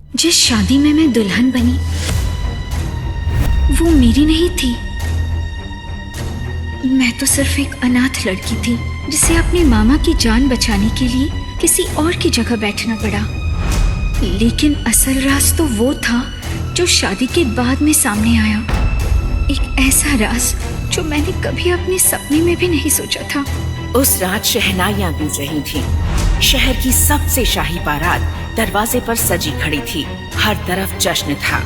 जिस शादी में मैं दुल्हन बनी वो मेरी नहीं थी। मैं तो सिर्फ एक अनाथ लड़की थी जिसे अपने मामा की जान बचाने के लिए किसी और की जगह बैठना पड़ा। लेकिन असल राज तो वो था जो शादी के बाद में सामने आया। एक ऐसा राज जो मैंने कभी अपने सपने में भी नहीं सोचा था। उस रात शहनाइयां गूंज रही थीं। शहर की सबसे शाही बारात दरवाजे पर सजी खड़ी थी। हर तरफ जश्न था,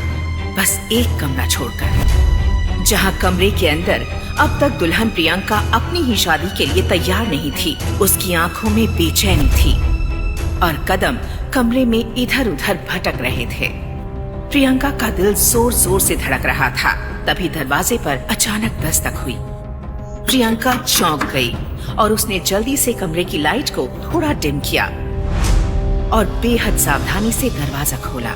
बस एक कमरा छोड़कर, जहां कमरे के अंदर अब तक दुल्हन प्रियंका अपनी ही शादी के लिए तैयार नहीं थी। उसकी आंखों में बेचैनी थी और कदम कमरे में इधर उधर भटक रहे थे। प्रियंका का दिल जोर जोर से धड़क रहा था। तभी दरवाजे पर अचानक दस्तक हुई। प्रियंका चौंक गई और उसने जल्दी से कमरे की लाइट को थोड़ा डिम किया और बेहद सावधानी से दरवाजा खोला।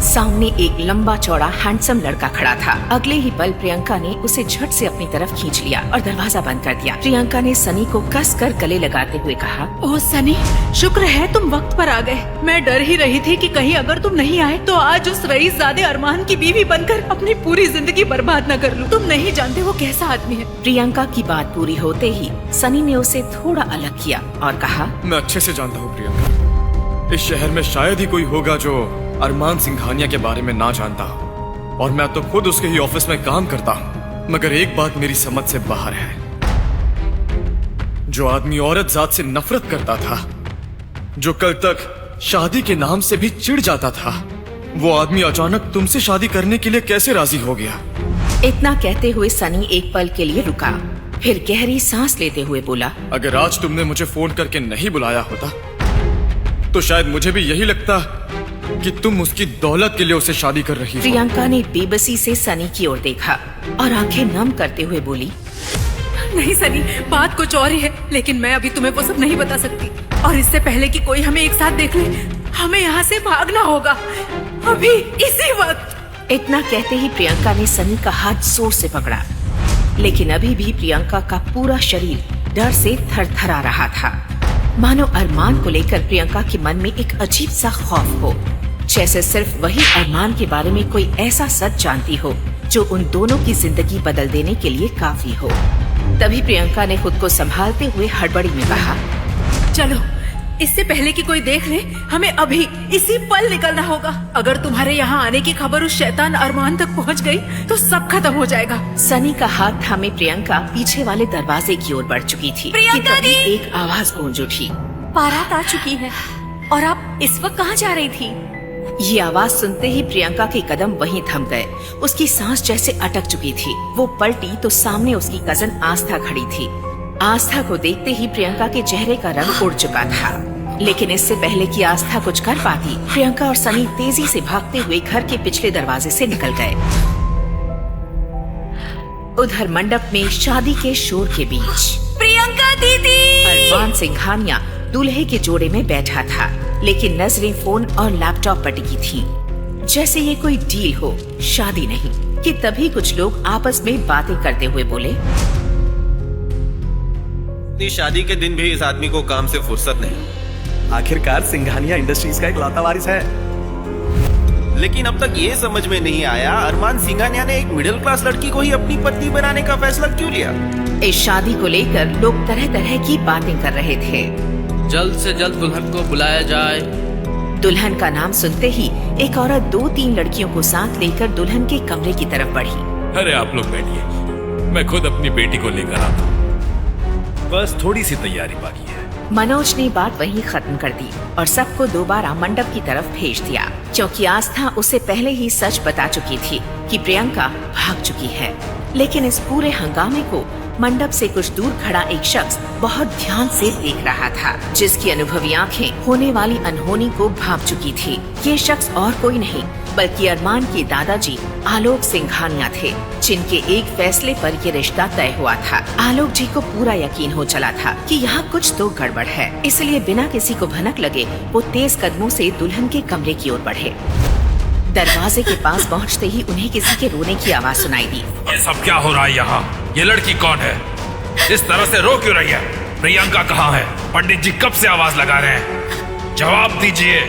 सामने एक लंबा चौड़ा हैंडसम लड़का खड़ा था। अगले ही पल प्रियंका ने उसे झट से अपनी तरफ खींच लिया और दरवाजा बंद कर दिया। प्रियंका ने सनी को कसकर गले लगाते हुए कहा, ओह सनी, शुक्र है तुम वक्त पर आ गए। मैं डर ही रही थी कि कहीं अगर तुम नहीं आए तो आज उस रईसज़ादे अरमान की बीवी बनकर अपनी पूरी जिंदगी बर्बाद न कर लूं। तुम नहीं जानते वो कैसा आदमी है। प्रियंका की बात पूरी होते ही सनी ने उसे थोड़ा अलग किया और कहा, मैं अच्छे से जानता हूँ प्रियंका, इस शहर में शायद ही कोई होगा जो अरमान सिंघानिया के बारे में ना जानता हो, और मैं तो खुद उसके ही ऑफिस में काम करता हूँ। मगर एक बात मेरी समझ से बाहर है, जो आदमी औरत जात से नफरत करता था, जो कल तक शादी के नाम से भी चिढ़ जाता था, वो आदमी अचानक तुमसे शादी करने के लिए कैसे राजी हो गया? इतना कहते हुए सनी एक पल के लिए रुका, फिर गहरी सांस लेते हुए बोला, अगर आज तुमने मुझे फोन करके नहीं बुलाया होता तो शायद मुझे भी यही लगता कि तुम उसकी दौलत के लिए उसे शादी कर रही हो। प्रियंका ने बेबसी से सनी की ओर देखा और आंखें नम करते हुए बोली, नहीं सनी, बात कुछ और ही है, लेकिन मैं अभी तुम्हें वो सब नहीं बता सकती। और इससे पहले कि कोई हमें एक साथ देख ले, हमें यहाँ से भागना होगा, अभी इसी वक्त। इतना कहते ही प्रियंका ने सनी का हाथ जोर से पकड़ा, लेकिन अभी भी प्रियंका का पूरा शरीर डर से थरथरा रहा था, मानो अरमान को लेकर प्रियंका के मन में एक अजीब सा खौफ हो, जैसे सिर्फ वही अरमान के बारे में कोई ऐसा सच जानती हो जो उन दोनों की जिंदगी बदल देने के लिए काफी हो। तभी प्रियंका ने खुद को संभालते हुए हड़बड़ी में कहा, चलो, इससे पहले कि कोई देख ले, हमें अभी इसी पल निकलना होगा। अगर तुम्हारे यहाँ आने की खबर उस शैतान अरमान तक पहुँच गई तो सब खत्म हो जाएगा। सनी का हाथ थामे प्रियंका पीछे वाले दरवाजे की ओर बढ़ चुकी थी कि तभी एक आवाज गूंज उठी, बारात आ चुकी है और आप इस वक्त कहाँ जा रही थी? ये आवाज सुनते ही प्रियंका के कदम वहीं थम गए। उसकी सांस जैसे अटक चुकी थी। वो पलटी तो सामने उसकी कजन आस्था खड़ी थी। आस्था को देखते ही प्रियंका के चेहरे का रंग उड़ चुका था, लेकिन इससे पहले कि आस्था कुछ कर पाती, प्रियंका और सनी तेजी से भागते हुए घर के पिछले दरवाजे से निकल गए। उधर मंडप में शादी के शोर के बीच प्रियंका दीदी! अरमान सिंघानिया दूल्हे के जोड़े में बैठा था, लेकिन नजरें फोन और लैपटॉप पर टिकी थीं, जैसे ये कोई डील हो, शादी नहीं। कि तभी कुछ लोग आपस में बातें करते हुए बोले, शादी के दिन भी इस आदमी को काम से फुर्सत नहीं। आखिरकार सिंघानिया इंडस्ट्रीज का इकलौता वारिस है। लेकिन अब तक ये समझ में नहीं आया, अरमान सिंघानिया ने एक मिडिल क्लास लड़की को ही अपनी पत्नी बनाने का फैसला क्यों लिया? इस शादी को लेकर लोग तरह तरह की बातें कर रहे थे। जल्द से जल्द दुल्हन को बुलाया जाए। दुल्हन का नाम सुनते ही एक औरत 2-3 लड़कियों को साथ लेकर दुल्हन के कमरे की तरफ बढ़ी। अरे आप लोग बैठिए, मैं खुद अपनी बेटी को लेकर आता हूँ, बस थोड़ी सी तैयारी बाकी है। मनोज ने बात वहीं खत्म कर दी और सबको दोबारा मंडप की तरफ भेज दिया, क्योंकि आस्था उसे पहले ही सच बता चुकी थी कि प्रियंका भाग चुकी है। लेकिन इस पूरे हंगामे को मंडप से कुछ दूर खड़ा एक शख्स बहुत ध्यान से देख रहा था, जिसकी अनुभवी आंखें होने वाली अनहोनी को भांप चुकी थी। ये शख्स और कोई नहीं बल्कि अरमान के दादाजी आलोक सिंघानिया थे, जिनके एक फैसले पर ये रिश्ता तय हुआ था। आलोक जी को पूरा यकीन हो चला था कि यहाँ कुछ तो गड़बड़ है, इसलिए बिना किसी को भनक लगे वो तेज कदमों से दुल्हन के कमरे की ओर बढ़े। दरवाजे के पास पहुँचते ही उन्हें किसी के रोने की आवाज सुनाई दी। ये सब क्या हो रहा है यहाँ? ये लड़की कौन है? इस तरह से रो क्यों रही है? प्रियंका कहाँ है? पंडित जी कब से आवाज लगा रहे हैं? जवाब दीजिए।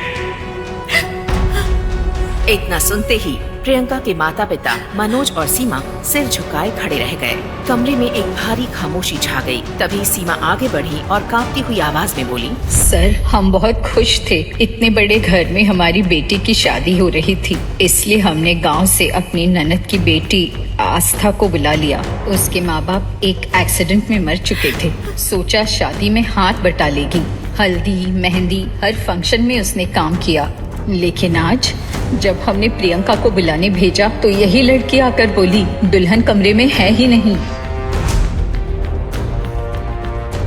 इतना सुनते ही प्रियंका के माता पिता मनोज और सीमा सिर झुकाए खड़े रह गए। कमरे में एक भारी खामोशी छा गई। तभी सीमा आगे बढ़ी और कांपती हुई आवाज में बोली, सर, हम बहुत खुश थे। इतने बड़े घर में हमारी बेटी की शादी हो रही थी, इसलिए हमने गांव से अपनी ननद की बेटी आस्था को बुला लिया। उसके माँ बाप एक एक्सीडेंट में मर चुके थे। सोचा शादी में हाथ बटा लेगी। हल्दी मेहंदी हर फंक्शन में उसने काम किया। लेकिन आज जब हमने प्रियंका को बुलाने भेजा तो यही लड़की आकर बोली, दुल्हन कमरे में है ही नहीं।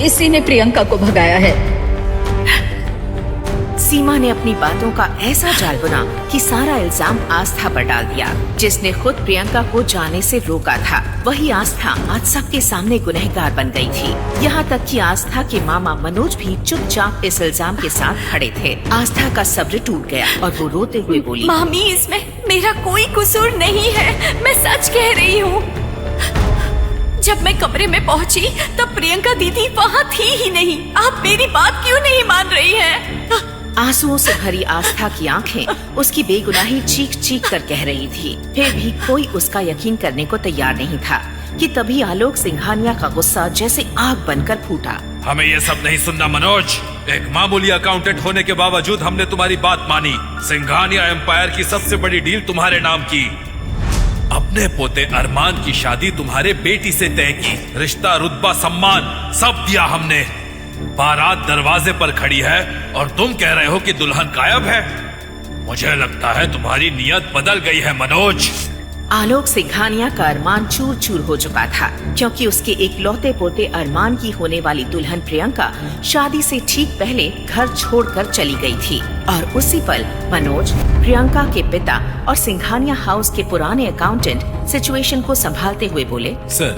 इसी ने प्रियंका को भगाया है। सीमा ने अपनी बातों का ऐसा जाल बुना कि सारा इल्जाम आस्था पर डाल दिया, जिसने खुद प्रियंका को जाने से रोका था। वही आस्था आज सबके सामने गुनहगार बन गई थी। यहाँ तक कि आस्था के मामा मनोज भी चुपचाप इस इल्जाम के साथ खड़े थे। आस्था का सब्र टूट गया और वो रोते हुए बोली, मामी, इसमें मेरा कोई कसूर नहीं है, मैं सच कह रही हूँ। जब मैं कमरे में पहुँची तब प्रियंका दीदी वहाँ थी ही नहीं। आप मेरी बात क्यों नहीं मान रही हैं? आंसुओं से भरी आस्था की आंखें उसकी बेगुनाही चीख चीख कर कह रही थी। फिर भी कोई उसका यकीन करने को तैयार नहीं था कि तभी आलोक सिंघानिया का गुस्सा जैसे आग बनकर फूटा। हमें ये सब नहीं सुनना मनोज। एक मामूली अकाउंटेंट होने के बावजूद हमने तुम्हारी बात मानी। सिंघानिया एम्पायर की सबसे बड़ी डील तुम्हारे नाम की। अपने पोते अरमान की शादी तुम्हारे बेटी से तय की। रिश्ता, रुतबा, सम्मान सब दिया हमने। बारात दरवाजे पर खड़ी है और तुम कह रहे हो कि दुल्हन गायब है। मुझे लगता है तुम्हारी नीयत बदल गई है मनोज। आलोक सिंघानिया का अरमान चूर चूर हो चुका था, क्योंकि उसके एक लौते पोते अरमान की होने वाली दुल्हन प्रियंका शादी से ठीक पहले घर छोड़कर चली गई थी। और उसी पल मनोज, प्रियंका के पिता और सिंघानिया हाउस के पुराने अकाउंटेंट सिचुएशन को संभालते हुए बोले, सर,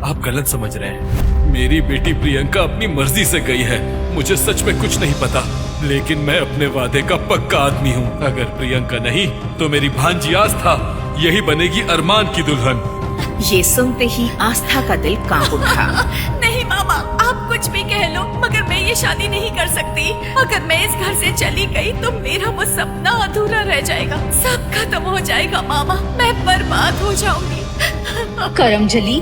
आप गलत समझ रहे हैं। मेरी बेटी प्रियंका अपनी मर्जी से गई है। मुझे सच में कुछ नहीं पता, लेकिन मैं अपने वादे का पक्का आदमी हूँ। अगर प्रियंका नहीं तो मेरी भांजी आस्था यही बनेगी अरमान की दुल्हन। ये सुनते ही आस्था का दिल कांप उठा। नहीं मामा, आप कुछ भी कह लो, मगर मैं ये शादी नहीं कर सकती। अगर मैं इस घर से चली गई तो मेरा वो सपना अधूरा रह जाएगा, सब खत्म हो जाएगा मामा, मैं बर्बाद हो जाऊंगी। करमजली,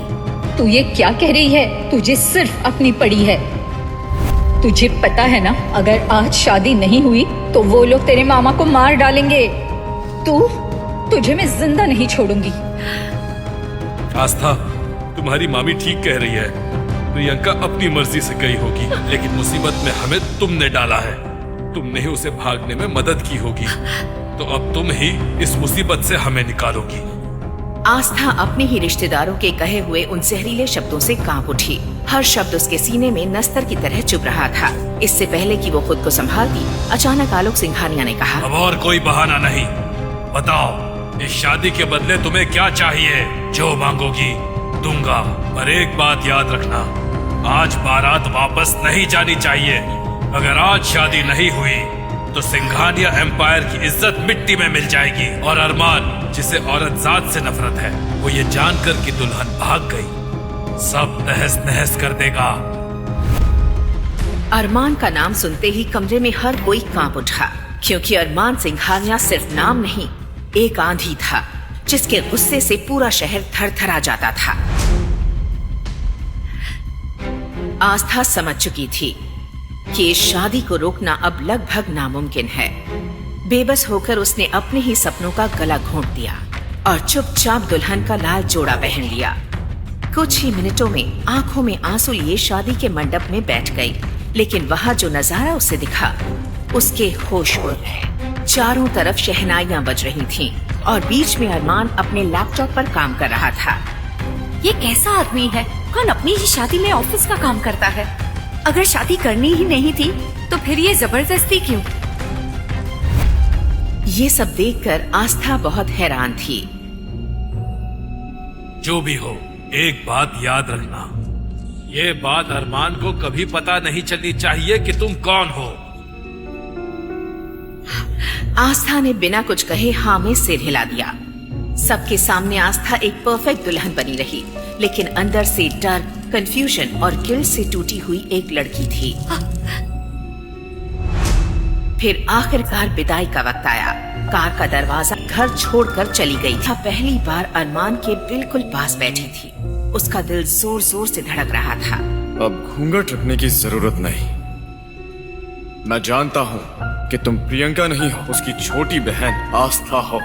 तू ये क्या कह रही है? तुझे सिर्फ अपनी पड़ी है। तुझे पता है ना, अगर आज शादी नहीं हुई तो वो लोग तेरे मामा को मार डालेंगे। तुझे मैं जिंदा नहीं छोड़ूंगी। आस्था, तुम्हारी मामी ठीक कह रही है। प्रियंका अपनी मर्जी से गई होगी, लेकिन मुसीबत में हमें तुमने डाला है। तुमने ही उसे भागने में मदद की होगी, तो अब तुम ही इस मुसीबत से हमें निकालोगी। आस्था अपने ही रिश्तेदारों के कहे हुए उन जहरीले शब्दों से कांप उठी। हर शब्द उसके सीने में नस्तर की तरह चुभ रहा था। इससे पहले कि वो खुद को संभालती, अचानक आलोक सिंघानिया ने कहा, अब और कोई बहाना नहीं। बताओ, इस शादी के बदले तुम्हें क्या चाहिए? जो मांगोगी दूंगा, पर एक बात याद रखना, आज बारात वापस नहीं जानी चाहिए। अगर आज शादी नहीं हुई तो सिंघानिया एम्पायर की इज्जत मिट्टी में मिल जाएगी। और अरमान, जिसे औरत जात से नफरत है, वो ये जानकर कि दुल्हन भाग गई, सब तहस नहस कर देगा। अरमान का नाम सुनते ही कमरे में हर कोई कांप उठा, क्योंकि अरमान सिंघानिया सिर्फ नाम नहीं, एक आंधी था जिसके गुस्से से पूरा शहर थरथरा जाता था। आस्था समझ चुकी थी कि इस शादी को रोकना अब लगभग नामुमकिन है। बेबस होकर उसने अपने ही सपनों का गला घोंट दिया और चुपचाप दुल्हन का लाल जोड़ा पहन लिया। कुछ ही मिनटों में आंखों में आंसू लिए शादी के मंडप में बैठ गई, लेकिन वहां जो नजारा उसे दिखा उसके होश उड़ गए। चारों तरफ शहनाइयां बज रही थीं और बीच में अरमान अपने लैपटॉप पर काम कर रहा था। ये कैसा आदमी है? कौन अपनी ही शादी में ऑफिस का काम करता है? अगर शादी करनी ही नहीं थी तो फिर ये जबरदस्ती क्यों? ये सब देखकर आस्था बहुत हैरान थी। जो भी हो, एक बात याद रखना, ये बात अरमान को कभी पता नहीं चलनी चाहिए कि तुम कौन हो। आस्था ने बिना कुछ कहे हाँ में सिर हिला दिया। सबके सामने आस्था एक परफेक्ट दुल्हन बनी रही, लेकिन अंदर से डर, कंफ्यूजन और गिल्ट से टूटी हुई एक लड़की थी। फिर आखिरकार विदाई का वक्त आया। कार का दरवाजा घर छोड़कर चली गई। था पहली बार अरमान के बिल्कुल पास बैठी थी। उसका दिल जोर जोर से धड़क रहा था। अब घूंघट रखने की जरूरत नहीं। मैं जानता हूँ कि तुम प्रियंका नहीं हो, उसकी छोटी बहन आस्था हो।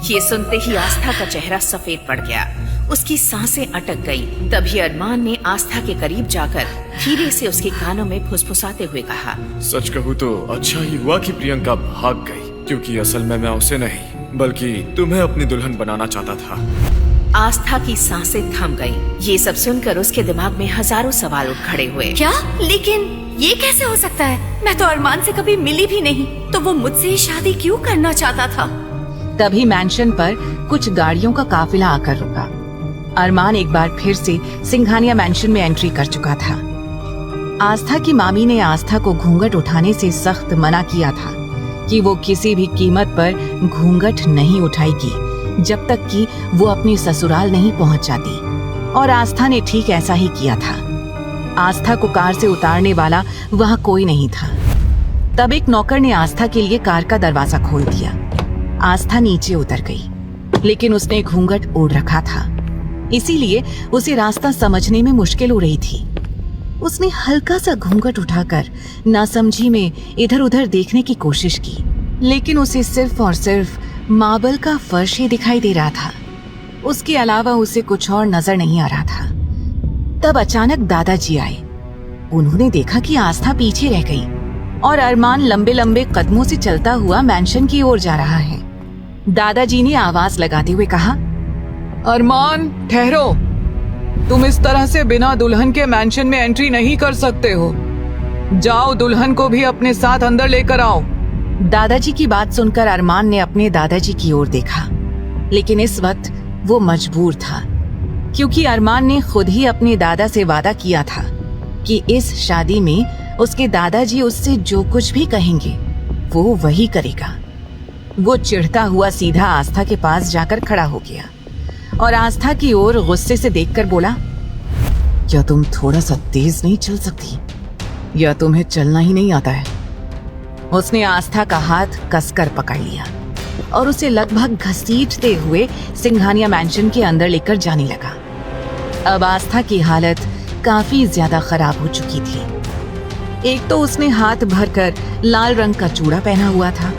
ये सुनते ही आस्था का चेहरा सफेद पड़ गया। उसकी सांसें अटक गई। तभी अरमान ने आस्था के करीब जाकर धीरे से उसके कानों में फुसफुसाते हुए कहा, सच कहूँ तो अच्छा ही हुआ कि प्रियंका भाग गई, क्योंकि असल में मैं उसे नहीं बल्कि तुम्हें अपनी दुल्हन बनाना चाहता था। आस्था की सांसें थम गईं। ये सब सुनकर उसके दिमाग में हजारों सवाल उठ खड़े हुए। क्या? लेकिन ये कैसे हो सकता है? मैं तो अरमान से कभी मिली भी नहीं, तो वो मुझसे ही शादी क्यों करना चाहता था? तभी मैंशन पर कुछ गाड़ियों का काफिला आकर रुका। अरमान एक बार फिर से सिंघानिया मैंशन में एंट्री कर चुका था। आस्था की मामी ने आस्था को घूंघट उठाने से सख्त मना किया था कि वो किसी भी कीमत पर घूंघट नहीं उठाएगी जब तक कि वो अपनी ससुराल नहीं पहुंच जाती, और आस्था ने ठीक ऐसा ही किया था। आस्था को कार से उतारने वाला वहाँ कोई नहीं था। तब एक नौकर ने आस्था के लिए कार का दरवाजा खोल दिया। आस्था नीचे उतर गई, लेकिन उसने घूंघट ओढ़ रखा था, इसीलिए उसे रास्ता समझने में मुश्किल हो रही थी। उसने हल्का सा घूंघट उठाकर नासमझी में इधर उधर देखने की कोशिश की, लेकिन उसे सिर्फ और सिर्फ मार्बल का फर्श ही दिखाई दे रहा था। उसके अलावा उसे कुछ और नजर नहीं आ रहा था। तब अचानक दादाजी आए। उन्होंने देखा कि आस्था पीछे रह गई और अरमान लंबे लंबे कदमों से चलता हुआ मैंशन की ओर जा रहा है। दादाजी ने आवाज लगाते हुए कहा, अरमान ठहरो, तुम इस तरह से बिना दुल्हन के मैंशन में एंट्री नहीं कर सकते हो। जाओ, दुल्हन को भी अपने साथ अंदर लेकर आओ। दादाजी की बात सुनकर अरमान ने अपने दादाजी की ओर देखा, लेकिन इस वक्त वो मजबूर था, क्योंकि अरमान ने खुद ही अपने दादा से वादा किया था कि इस शादी में उसके दादाजी उससे जो कुछ भी कहेंगे वो वही करेगा। वो चिढ़ता हुआ सीधा आस्था के पास जाकर खड़ा हो गया और आस्था की ओर गुस्से से देखकर बोला, क्या तुम थोड़ा सा तेज नहीं चल सकती, या तुम्हें चलना ही नहीं आता है? उसने आस्था का हाथ कसकर पकड़ लिया और उसे लगभग घसीटते हुए सिंघानिया मैंशन के अंदर लेकर जाने लगा। अब आस्था की हालत काफी ज्यादा खराब हो चुकी थी। एक तो उसने हाथ भरकर लाल रंग का चूड़ा पहना हुआ था,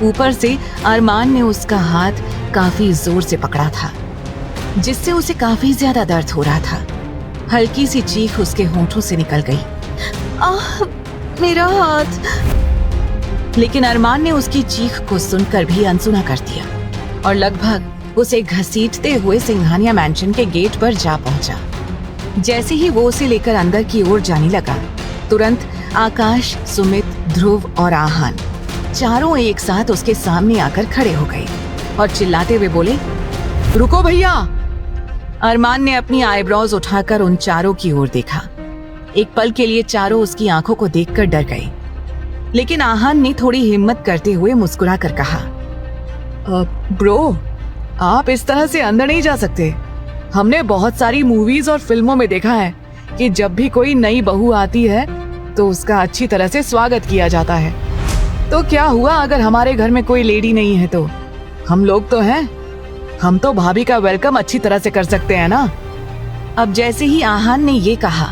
ऊपर से अरमान ने उसका हाथ काफी जोर से पकड़ा था, जिससे उसे काफी ज्यादा दर्द हो रहा था। हल्की सी चीख उसके होंठों से निकल गई, आह मेरा हाथ। लेकिन अरमान ने उसकी चीख को सुनकर भी अनसुना कर दिया और लगभग उसे घसीटते हुए सिंघानिया मैंशन के गेट पर जा पहुंचा। जैसे ही वो उसे लेकर अंदर की ओर जाने लगा, तुरंत आकाश, सुमित, ध्रुव और आहान चारों एक साथ उसके सामने आकर खड़े हो गए और चिल्लाते हुए बोले, रुको भैया। अरमान ने अपनी आईब्रोज उठाकर उन चारों की ओर देखा। एक पल के लिए चारों उसकी आंखों को देखकर डर गए, लेकिन आहान ने थोड़ी हिम्मत करते हुए मुस्कुरा कर कहा, ब्रो, आप इस तरह से अंदर नहीं जा सकते। हमने बहुत सारी मूवीज और फिल्मों में देखा है कि जब भी कोई नई बहू आती है तो उसका अच्छी तरह से स्वागत किया जाता है। तो क्या हुआ अगर हमारे घर में कोई लेडी नहीं है? तो हम लोग तो हैं, हम तो भाभी का वेलकम अच्छी तरह से कर सकते हैं ना। अब जैसे ही आहान ने ये कहा,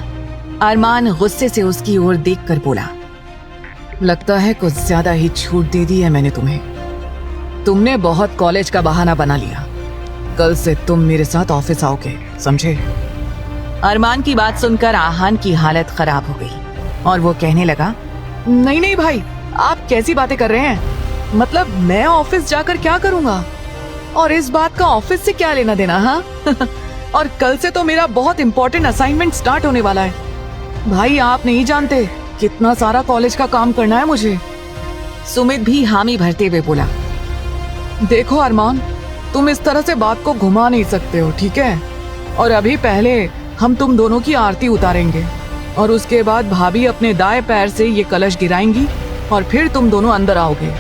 अरमान गुस्से से उसकी ओर देखकर बोला, लगता है कुछ ज्यादा ही छूट दे दी है मैंने तुम्हें। तुमने बहुत कॉलेज का बहाना बना लिया। कल से तुम मेरे साथ ऑफिस आओगे, समझे? अरमान की बात सुनकर आहान की हालत खराब हो गई और वो कहने लगा, नहीं नहीं भाई, आप कैसी बातें कर रहे हैं? मतलब मैं ऑफिस जाकर क्या करूंगा? और इस बात का ऑफिस से क्या लेना देना? हाँ और कल से तो मेरा बहुत इंपॉर्टेंट असाइनमेंट स्टार्ट होने वाला है। भाई आप नहीं जानते कितना सारा कॉलेज का काम करना है मुझे। सुमित भी हामी भरते हुए बोला, देखो अरमान, तुम इस तरह से बात को घुमा नहीं सकते हो, ठीक है? और अभी पहले हम तुम दोनों की आरती उतारेंगे और उसके बाद भाभी अपने दाएं पैर से ये कलश गिराएंगी और फिर तुम दोनों अंदर आओगे।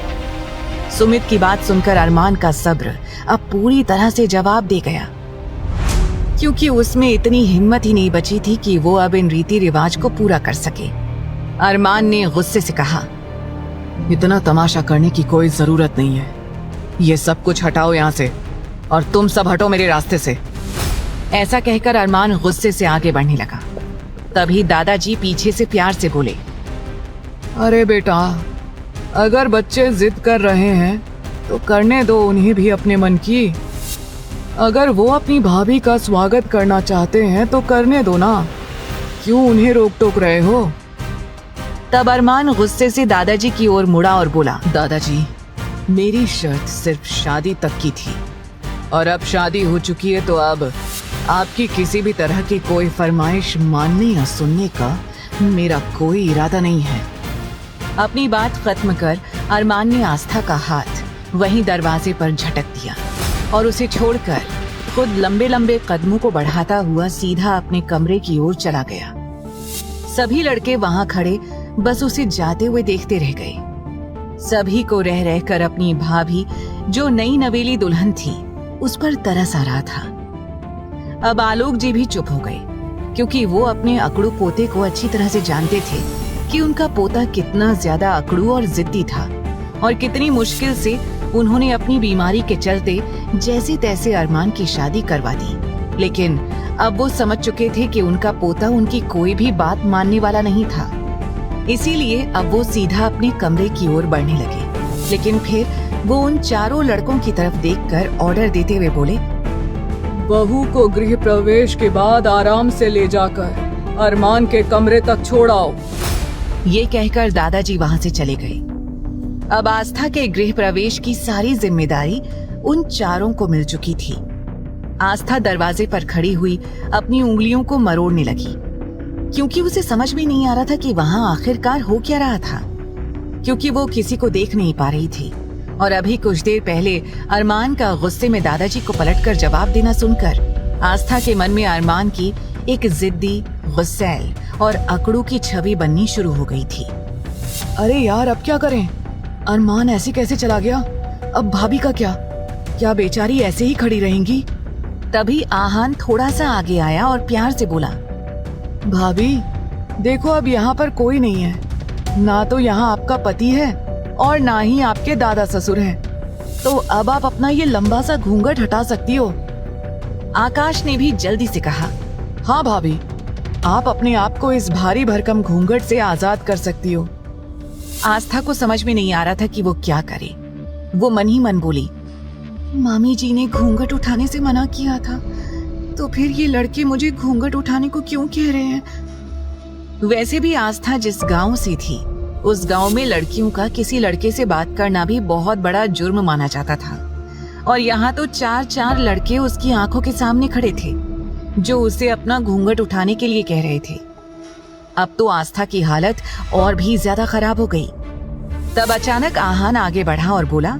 सुमित की बात सुनकर अरमान का सब्र अब पूरी तरह से जवाब दे गया, क्योंकि उसमें इतनी हिम्मत ही नहीं बची थी कि वो अब इन रीति रिवाज को पूरा कर सके। अरमान ने गुस्से से कहा, इतना तमाशा करने की कोई जरूरत नहीं है। ये सब कुछ हटाओ यहाँ से, और तुम सब हटो मेरे रास्ते से। ऐसा कहकर अरमान गुस्से से आगे बढ़ने लगा। तभी दादाजी पीछे से प्यार से बोले, अरे बेटा, अगर बच्चे जिद कर रहे हैं तो करने दो उन्हें भी अपने मन की। अगर वो अपनी भाभी का स्वागत करना चाहते हैं तो करने दो ना, क्यों उन्हें रोक टोक रहे हो? तब अरमान गुस्से से दादाजी की ओर मुड़ा और बोला, दादाजी, मेरी शर्त सिर्फ शादी तक की थी, और अब शादी हो चुकी है तो अब आपकी किसी भी तरह की कोई फरमाइश मानने या सुनने का मेरा कोई इरादा नहीं है। अपनी बात खत्म कर अरमान ने आस्था का हाथ वहीं दरवाजे पर झटक दिया और उसे छोड़कर खुद लंबे लंबे कदमों को बढ़ाता हुआ सीधा अपने कमरे की ओर चला गया। सभी लड़के वहां खड़े बस उसे जाते हुए देखते रह गए। सभी को रह रहकर अपनी भाभी, जो नई नवेली दुल्हन थी, उस पर तरस आ रहा था। अब आलोक जी भी चुप हो गए, क्योंकि वो अपने अकड़ू पोते को अच्छी तरह से जानते थे कि उनका पोता कितना ज्यादा अकड़ू और जिद्दी था, और कितनी मुश्किल से उन्होंने अपनी बीमारी के चलते जैसे तैसे अरमान की शादी करवा दी। लेकिन अब वो समझ चुके थे कि उनका पोता उनकी कोई भी बात मानने वाला नहीं था। इसीलिए अब वो सीधा अपने कमरे की ओर बढ़ने लगे। लेकिन फिर वो उन चारों लड़कों की तरफ देखकर ऑर्डर देते हुए बोले, बहू को गृह प्रवेश के बाद आराम से ले जाकर अरमान के कमरे तक छोड़ आओ। ये कहकर दादाजी वहां से चले गए। अब आस्था के गृह प्रवेश की सारी जिम्मेदारी उन चारों को मिल चुकी थी। आस्था दरवाजे पर खड़ी हुई अपनी उंगलियों को मरोड़ने लगी, क्योंकि उसे समझ में नहीं आ रहा था कि वहां आखिरकार हो क्या रहा था, क्योंकि वो किसी को देख नहीं पा रही थी। और अभी कुछ देर पहले अरमान का गुस्से में दादाजी को पलटकर जवाब देना सुनकर आस्था के मन में अरमान की एक जिद्दी, गुस्सैल और अकड़ू की छवि बननी शुरू हो गई थी। अरे यार, अब क्या करें? अरमान ऐसे कैसे चला गया? अब भाभी का क्या बेचारी ऐसे ही खड़ी रहेंगी? तभी आहान थोड़ा सा आगे आया और प्यार से बोला, भाभी देखो, अब यहाँ पर कोई नहीं है। ना तो यहाँ आपका पति है और ना ही आपके दादा ससुर हैं। तो अब आप अपना ये लंबा सा घूंघट हटा सकती हो। आकाश ने भी जल्दी से कहा, हाँ भाभी, आप अपने आप को इस भारी भरकम घूंघट से आजाद कर सकती हो। आस्था को समझ में नहीं आ रहा था कि वो क्या करे। वो मन ही मन बोली, मामी जी ने घूंघट उठाने से मना किया था, तो फिर ये लड़के मुझे घूंघट उठाने को क्यों कह रहे हैं? वैसे भी आस्था जिस गांव से थी, उस गांव में लड़कियों का किसी लड़के से बात करना भी बहुत बड़ा जुर्म माना जाता था। और यहाँ तो 4 लड़के उसकी आंखों के सामने खड़े थे, जो उसे अपना घूंघट उठाने के लिए कह रहे थे। अब तो आस्था की हालत और भी ज्यादा खराब हो गई। तब अचानक आहान आगे बढ़ा और बोला,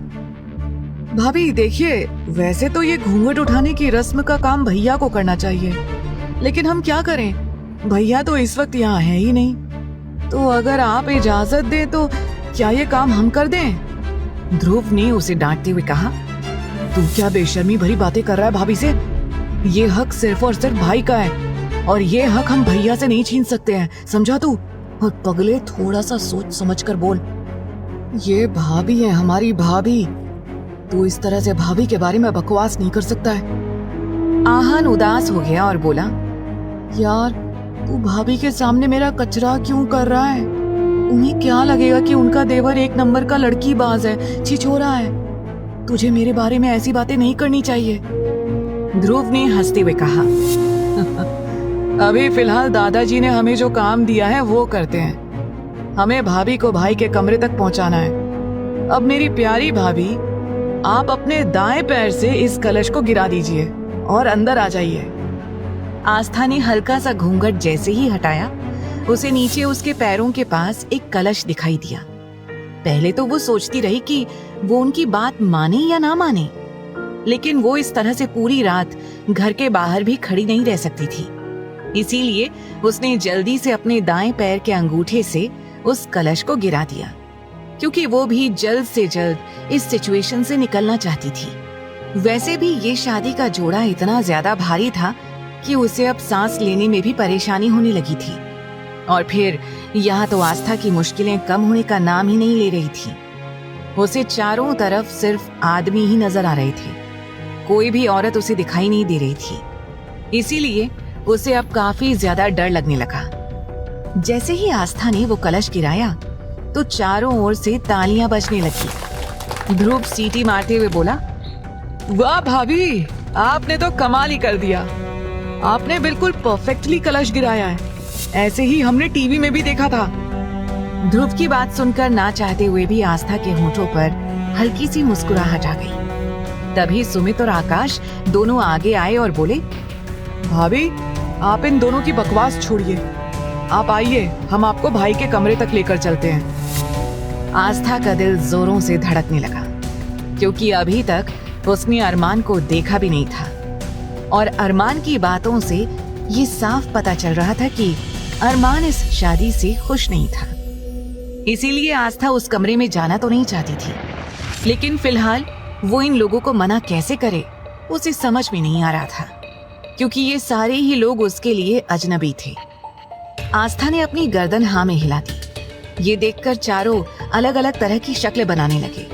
भाभी देखिए, वैसे तो ये घूंघट उठाने की रस्म का काम भैया को करना चाहिए, लेकिन हम क्या करें? भैया तो इस वक्त यहाँ है ही नहीं। तो अगर आप इजाजत दें तो क्या ये काम हम कर दें? ध्रुव ने उसे डांटते हुए कहा, तू क्या बेशर्मी भरी बातें कर रहा है भाभी से? ये हक सिर्फ और सिर्फ भाई का है, और ये हक हम भैया से नहीं छीन सकते हैं, समझा तू? और पगले, थोड़ा सा सोच समझ कर बोल। ये भाभी है, हमारी भाभी। तू इस तरह से भाभी के बारे में बकवास नहीं कर सकता है। आहान उदास हो गया और बोला, यार तू भाभी के सामने मेरा कचरा क्यों कर रहा है? उन्हें क्या लगेगा कि उनका देवर एक नंबर का लड़की बाज है, छिछोरा है। तुझे मेरे बारे में ऐसी बातें नहीं करनी चाहिए। ध्रुव ने हंसते हुए कहा, अभी फिलहाल दादाजी ने हमें जो काम दिया है वो करते हैं। हमें भाभी को भाई के कमरे तक पहुंचाना है। अब मेरी प्यारी भाभी, आप अपने दाएं पैर से इस कलश को गिरा दीजिए और अंदर आ जाइए। आस्था ने हल्का सा घूंघट जैसे ही हटाया, उसे नीचे उसके पैरों के पास एक कलश दिखाई दिया। पहले तो वो सोचती रही कि वो उनकी बात माने या ना माने, लेकिन वो इस तरह से पूरी रात घर के बाहर भी खड़ी नहीं रह सकती थी। इसीलिए उसने जल्दी से अपने दाएं पैर के अंगूठे से उस कलश को गिरा दिया, क्योंकि वो भी जल्द से जल्द इस सिचुएशन से निकलना चाहती थी। वैसे भी ये शादी का जोड़ा इतना ज्यादा भारी था कि उसे अब सांस लेने में भी परेशानी होने लगी थी। और फिर यहाँ तो आस्था की मुश्किलें कम होने का नाम ही नहीं ले रही थी। उसे चारों तरफ सिर्फ आदमी ही नजर आ रहे थे, कोई भी औरत उसे दिखाई नहीं दे रही थी। इसीलिए उसे अब काफी ज्यादा डर लगने लगा। जैसे ही आस्था ने वो कलश गिराया तो चारों ओर से तालियां बजने लगी। ध्रुव सीटी मारते हुए बोला, वाह भाभी, आपने तो कमाल ही कर दिया। आपने बिल्कुल परफेक्टली कलश गिराया है, ऐसे ही हमने टीवी में भी देखा था। ध्रुव की बात सुनकर ना चाहते हुए भी आस्था के होठों पर हल्की सी मुस्कुराहट आ गई। तभी सुमित और आकाश दोनों आगे आए और बोले, भाभी आप इन दोनों की बकवास छोड़िए, आप आइए, हम आपको भाई के कमरे तक लेकर चलते हैं। आस्था का दिल जोरों से धड़कने लगा, क्योंकि अभी तक उसने अरमान को देखा भी नहीं था और अरमान की बातों से ये साफ पता चल रहा था कि अरमान इस शादी से खुश नहीं था। इसीलिए आस्था उस कमरे में जाना तो नहीं चाहती थी, लेकिन फिलहाल वो इन लोगों को मना कैसे करे उसे समझ में नहीं आ रहा था, क्योंकि ये सारे ही लोग उसके लिए अजनबी थे। आस्था ने अपनी गर्दन हाँ में हिला दी। ये देखकर चारों अलग अलग तरह की शक्लें बनाने लगे।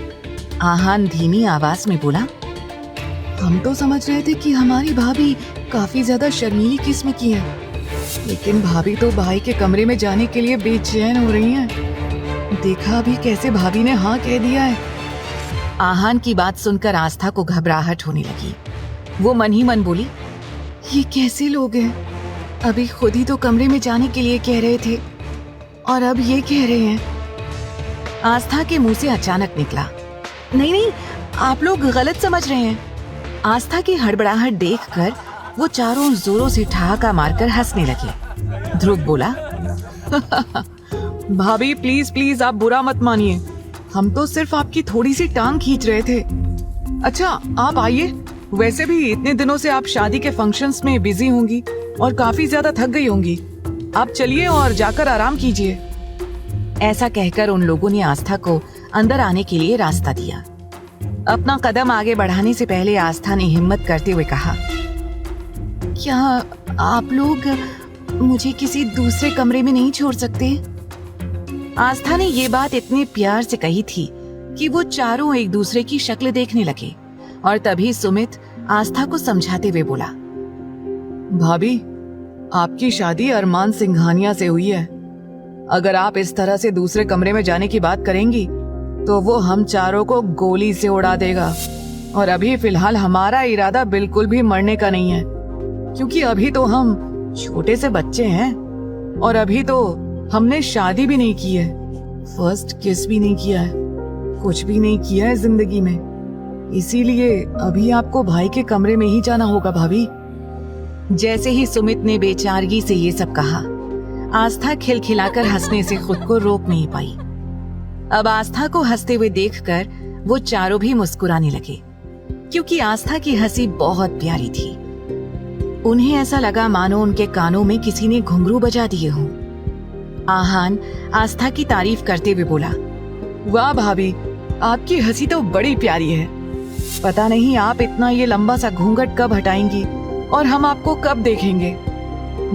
आहान धीमी आवाज में बोला, हम तो समझ रहे थे कि हमारी भाभी काफी ज्यादा शर्मीली किस्म की है, लेकिन भाभी तो भाई के कमरे में जाने के लिए बेचैन हो रही हैं। देखा अभी कैसे भाभी ने हाँ कह दिया है। आहान की बात सुनकर आस्था को घबराहट होने लगी। वो मन ही मन बोली, ये कैसे लोग हैं? अभी खुद ही तो कमरे में जाने के लिए कह रहे थे और अब ये कह रहे हैं। आस्था के मुंह से अचानक निकला, नहीं नहीं, आप लोग गलत समझ रहे हैं। आस्था की हड़बड़ाहट देखकर वो चारों जोरों से ठहाका मारकर हंसने लगे। ध्रुव बोला, भाभी प्लीज प्लीज आप बुरा मत मानिए, हम तो सिर्फ आपकी थोड़ी सी टांग खींच रहे थे। अच्छा आप आइए, वैसे भी इतने दिनों से आप शादी के फंक्शंस में बिजी होंगी और काफी ज्यादा थक गई होंगी। आप चलिए और जाकर आराम कीजिए। ऐसा कहकर उन लोगों ने आस्था को अंदर आने के लिए रास्ता दिया। अपना कदम आगे बढ़ाने से पहले आस्था ने हिम्मत करते हुए कहा, क्या आप लोग मुझे किसी दूसरे कमरे में नहीं छोड़ सकते? आस्था ने ये बात इतने प्यार से कही थी कि वो चारों एक दूसरे की शक्ल देखने लगे और तभी सुमित आस्था को समझाते हुए बोला, भाभी आपकी शादी अरमान सिंघानिया से हुई है। अगर आप इस तरह से दूसरे कमरे में जाने की बात करेंगी तो वो हम चारों को गोली से उड़ा देगा। और अभी फिलहाल हमारा इरादा बिल्कुल भी मरने का नहीं है, क्योंकि अभी तो हम छोटे से बच्चे हैं और अभी तो हमने शादी भी नहीं की है, फर्स्ट किस भी नहीं किया है, कुछ भी नहीं किया है जिंदगी में। इसीलिए अभी आपको भाई के कमरे में ही जाना होगा भाभी। जैसे ही सुमित ने बेचारगी से ये सब कहा, आस्था खिलखिलाकर हंसने से खुद को रोक नहीं पाई। अब आस्था को हंसते हुए देखकर वो चारों भी मुस्कुराने लगे, क्योंकि आस्था की हंसी बहुत प्यारी थी। उन्हें ऐसा लगा मानो उनके कानों में किसी ने घुंघरू बजा दिए हों। आहान आस्था की तारीफ करते हुए बोला, वाह भाभी आपकी हंसी तो बड़ी प्यारी है। पता नहीं आप इतना ये लंबा सा घूंघट कब हटाएंगी और हम आपको कब देखेंगे।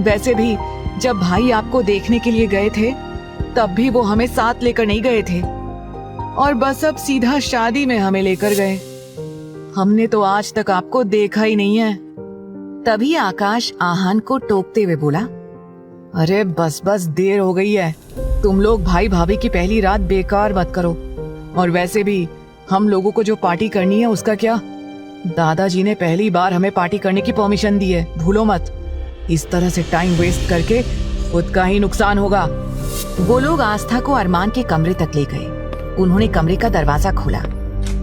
वैसे भी जब भाई आपको देखने के लिए गए थे तब भी वो हमें साथ लेकर नहीं गए थे और बस अब सीधा शादी में हमें लेकर गए। हमने तो आज तक आपको देखा ही नहीं है। तभी आकाश आहान को टोकते हुए बोला, अरे बस बस देर हो गई है, तुम लोग भाई भाभी की पहली रात बेकार मत करो। और वैसे भी हम लोगों को जो पार्टी करनी है उसका क्या, दादाजी ने पहली बार हमें पार्टी करने की परमिशन दी है, भूलो मत। इस तरह से टाइम वेस्ट करके खुद का ही नुकसान होगा। वो लोग आस्था को अरमान के कमरे तक ले गए। उन्होंने कमरे का दरवाजा खोला,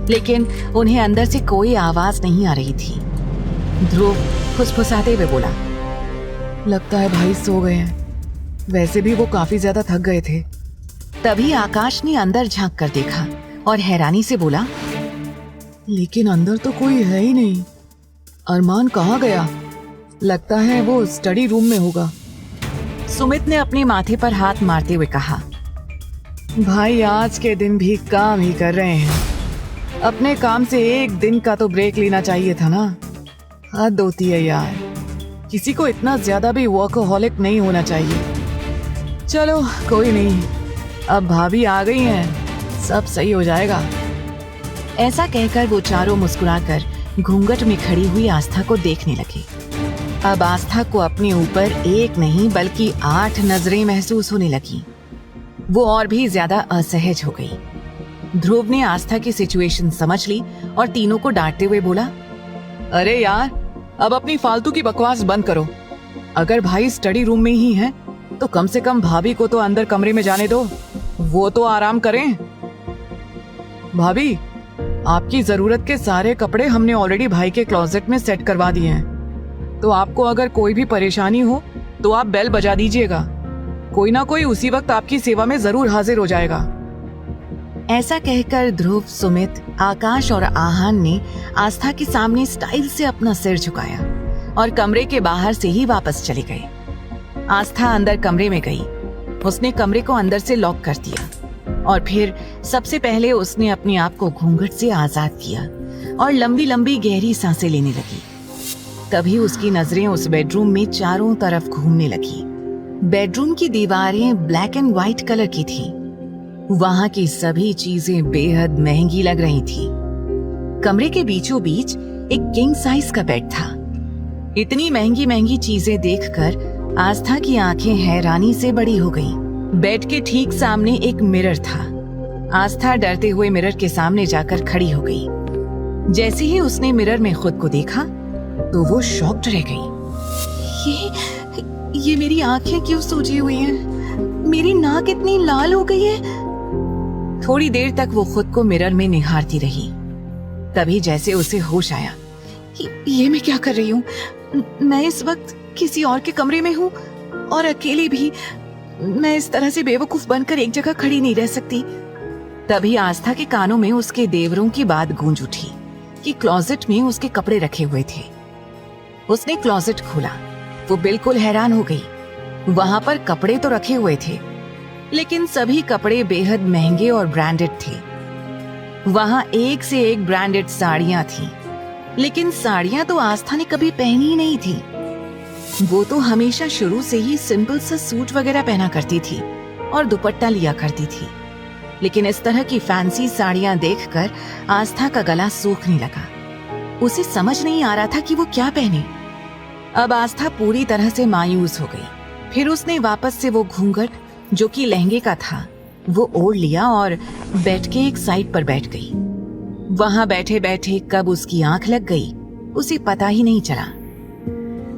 लेकिन उन्हें अंदर से कोई आवाज नहीं आ रही थी। ध्रुव फुसफुसाते हुए बोला, लगता है भाई सो गए हैं, वैसे भी वो काफी ज्यादा थक गए थे। तभी आकाश ने अंदर झांक कर देखा और हैरानी से बोला, लेकिन अंदर तो कोई है ही नहीं। अरमान कहाँ गया? लगता है वो स्टडी रूम में होगा। सुमित ने अपने माथे पर हाथ मारते हुए कहा, भाई आज के दिन भी काम ही कर रहे हैं, अपने काम से एक दिन का तो ब्रेक लेना चाहिए था ना। हद होती है यार, किसी को इतना ज्यादा भी वर्कहोलिक नहीं होना चाहिए। चलो कोई नहीं, अब भाभी आ गई हैं, सब सही हो जाएगा। ऐसा कहकर वो चारों मुस्कुराकर घूंघट में खड़ी हुई आस्था को देखने लगे। अब आस्था को अपने ऊपर एक नहीं बल्कि 8 नजरें महसूस होने लगी। वो और भी ज्यादा असहज हो गई। ध्रुव ने आस्था की सिचुएशन समझ ली और तीनों को डांटते हुए बोला, अरे यार, अब अपनी फालतू की बकवास बंद करो। अगर भाई स्टडी रूम में ही हैं, तो कम से कम भाभी को तो अंदर कमरे में जाने दो, वो तो आराम करें। भाभी, आपकी जरूरत के सारे कपड़े हमने ऑलरेडी भाई के क्लोजेट में सेट करवा दिए हैं, तो आपको अगर कोई भी परेशानी हो तो आप बेल बजा दीजिएगा, कोई ना कोई उसी वक्त आपकी सेवा में जरूर हाजिर हो जाएगा। ऐसा कहकर ध्रुव, सुमित, आकाश और आहान ने आस्था के सामने स्टाइल से अपना सिर झुकाया और कमरे के बाहर से ही वापस चले गए। आस्था अंदर कमरे में गई। उसने कमरे को अंदर से लॉक कर दिया और फिर सबसे पहले उसने अपने आप को घूंघट से आजाद किया और लंबी लंबी गहरी सांसें लेने लगी। तभी उसकी नजरें उस बेडरूम में चारों तरफ घूमने लगी। बेडरूम की दीवारें ब्लैक एंड व्हाइट कलर की थी। वहां की सभी चीजें बेहद महंगी लग रही थी। कमरे के बीचों बीच एक किंग साइज का बेड था। इतनी महंगी महंगी चीजें देखकर आस्था की आंखें हैरानी से बड़ी हो गईं। बेड के ठीक सामने एक मिरर था। आस्था डरते हुए मिरर के सामने जाकर खड़ी हो गई। जैसे ही उसने मिरर में खुद को देखा तो वो शॉक्ड रह गई। ये मेरी आंखें क्यों सूजी हुई हैं? मेरी नाक इतनी लाल हो गई है। थोड़ी देर तक वो खुद को मिरर में निहारती रही। तभी जैसे उसे होश आया, ये मैं क्या कर रही हूँ? मैं इस वक्त किसी और के कमरे में हूँ और अकेली भी। मैं इस तरह से बेवकूफ बनकर एक जगह खड़ी नहीं रह सकती। तभी आस्था के कानों में उसके देवरों की बात गूंज उठी कि क्लोजेट में उसके कपड़े रखे हुए थे। उसने क्लोजेट खोला। वो बिल्कुल हैरान हो गई। वहां पर कपड़े तो रखे हुए थे, लेकिन सभी कपड़े बेहद महंगे और ब्रांडेड थे। वहां एक से एक ब्रांडेड साड़ियां थी, लेकिन साड़ियां तो आस्था ने कभी पहनी ही नहीं थी। वो तो हमेशा शुरू से ही सिंपल सा सूट वगैरह पहना करती थी और दुपट्टा लिया करती थी, लेकिन इस तरह की फैंसी साड़ियां देखकर आस्था का गला सूखने लगा। उसे समझ नहीं आ रहा था कि वो क्या पहने। अब आस्था पूरी तरह से मायूस हो गई। फिर उसने वापस से वो घूंघट, जो कि लहंगे का था, वो ओढ़ लिया और बेड के एक साइड पर बैठ गई। वहां बैठे बैठे कब उसकी आंख लग गई उसे पता ही नहीं चला।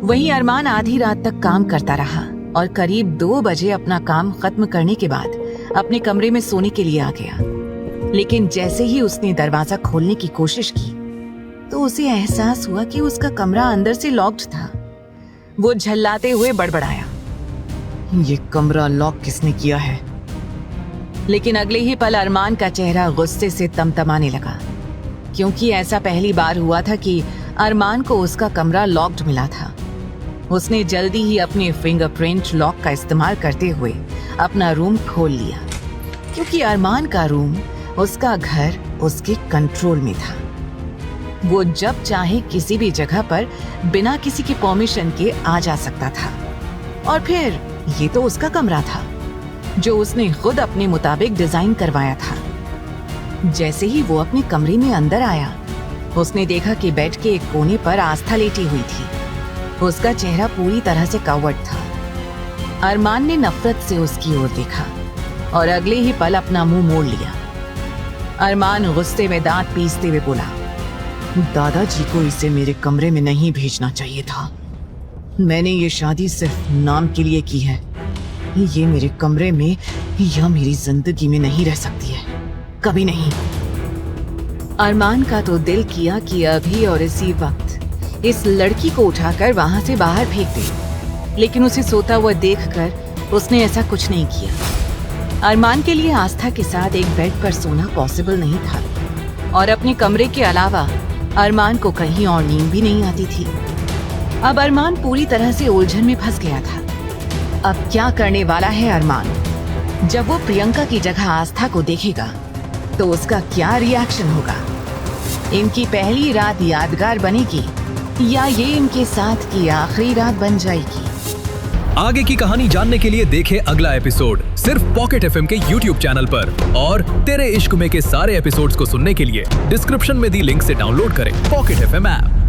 वहीं अरमान आधी रात तक काम करता रहा और करीब 2 बजे अपना काम खत्म करने के बाद अपने कमरे में सोने के लिए आ गया। लेकिन जैसे ही उसने दरवाजा खोलने की कोशिश की तो उसे एहसास हुआ कि उसका कमरा अंदर से लॉक्ड था। वो झल्लाते हुए बड़बड़ाया, ये कमरा लॉक किसने किया है? लेकिन अगले ही पल अरमान का चेहरा गुस्से से तमतमाने लगा, क्योंकि ऐसा पहली बार हुआ था कि अरमान को उसका कमरा लॉक्ड मिला था। उसने जल्दी ही अपने फिंगरप्रिंट लॉक का इस्तेमाल करते हुए अपना रूम खोल लिया, क्योंकि अरमान का रूम, उसका घर उसके कंट्रोल में था। वो जब चाहे किसी भी जगह पर बिना किसी की परमिशन के आ जा सकता था। और फिर ये तो उसका कमरा था, जो उसने खुद अपने मुताबिक डिजाइन करवाया था। जैसे ही वो अपने कमरे में अंदर आया, उसने देखा कि बेड के एक कोने पर आस्था लेटी हुई थी। उसका चेहरा पूरी तरह से कवर्ड था। अरमान ने नफरत से उसकी ओर देखा और अगले ही पल अपना मुंह मोड़ लिया। अरमान गुस्से में दांत पीसते हुए बोला, दादाजी को इसे मेरे कमरे में नहीं भेजना चाहिए था। मैंने ये शादी सिर्फ नाम के लिए की है। ये मेरे कमरे में या मेरी जिंदगी में नहीं रह सकती है, कभी नहीं। अरमान का तो दिल किया कि अभी और इसी वक्त इस लड़की को उठाकर वहां से बाहर फेंक दे, लेकिन उसे सोता हुआ देखकर उसने ऐसा कुछ नहीं किया। अरमान के लिए आस्था के साथ एक बेड पर सोना पॉसिबल नहीं था, और अपने कमरे के अलावा अरमान को कहीं और नींद भी नहीं आती थी। अब अरमान पूरी तरह से उलझन में फंस गया था। अब क्या करने वाला है अरमान? जब वो प्रियंका की जगह आस्था को देखेगा तो उसका क्या रिएक्शन होगा? इनकी पहली रात यादगार बनेगी या ये इनके साथ की आखिरी रात बन जाएगी? आगे की कहानी जानने के लिए देखें अगला एपिसोड सिर्फ पॉकेट एफएम के यूट्यूब चैनल पर। और तेरे इश्क में के सारे एपिसोड्स को सुनने के लिए डिस्क्रिप्शन में दी लिंक से डाउनलोड करें पॉकेट एफएम ऐप।